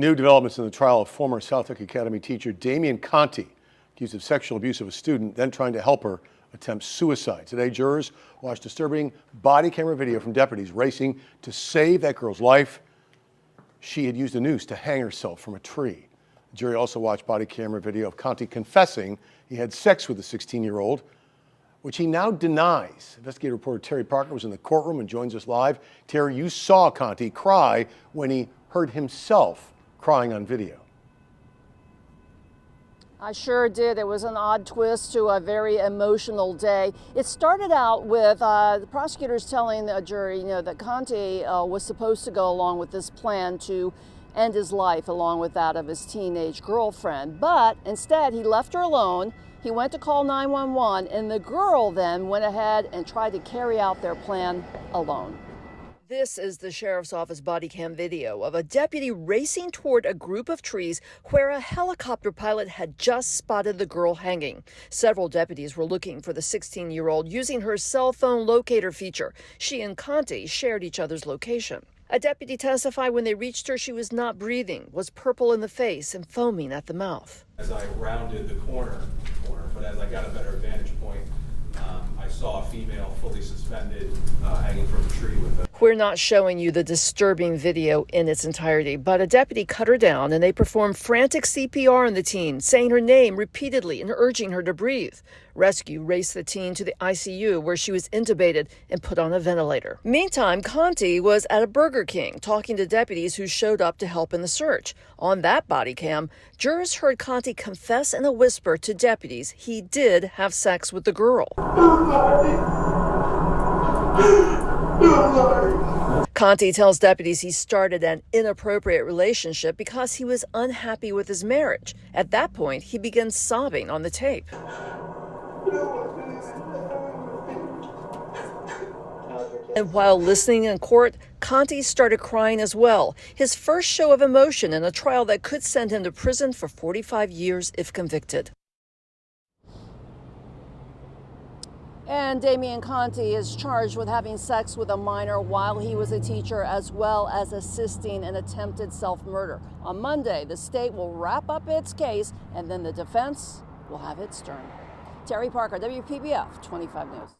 New developments in the trial of former Southwick Academy teacher Damian Conti, accused of sexual abuse of a student, then trying to help her attempt suicide. Today, jurors watched disturbing body camera video from deputies racing to save that girl's life. She had used a noose to hang herself from a tree. The jury also watched body camera video of Conti confessing he had sex with the 16-year-old, which he now denies. Investigative reporter Terry Parker was in the courtroom and joins us live. Terry, you saw Conti cry when he heard himself crying on video. I sure did. It was an odd twist to a very emotional day. It started out with the prosecutors telling the jury, that Conti was supposed to go along with this plan to end his life along with that of his teenage girlfriend. But instead, he left her alone. He went to call 911, and the girl then went ahead and tried to carry out their plan alone. This is the sheriff's office body cam video of a deputy racing toward a group of trees where a helicopter pilot had just spotted the girl hanging. Several deputies were looking for the 16-year-old using her cell phone locator feature. She and Conti shared each other's location. A deputy testified when they reached her, she was not breathing, was purple in the face and foaming at the mouth. As I rounded the corner, but as I got a better vantage point, I saw a female fully suspended, hanging from a tree with a... We're not showing you the disturbing video in its entirety, but a deputy cut her down and they performed frantic CPR on the teen, saying her name repeatedly and urging her to breathe. Rescue raced the teen to the ICU where she was intubated and put on a ventilator. Meantime, Conti was at a Burger King talking to deputies who showed up to help in the search. On that body cam, jurors heard Conti confess in a whisper to deputies he did have sex with the girl. Conti tells deputies he started an inappropriate relationship because he was unhappy with his marriage. At that point, he began sobbing on the tape. And while listening in court, Conti started crying as well. His first show of emotion in a trial that could send him to prison for 45 years if convicted. And Damian Conti is charged with having sex with a minor while he was a teacher, as well as assisting in attempted self-murder. On Monday, the state will wrap up its case, and then the defense will have its turn. Terry Parker, WPBF 25 News.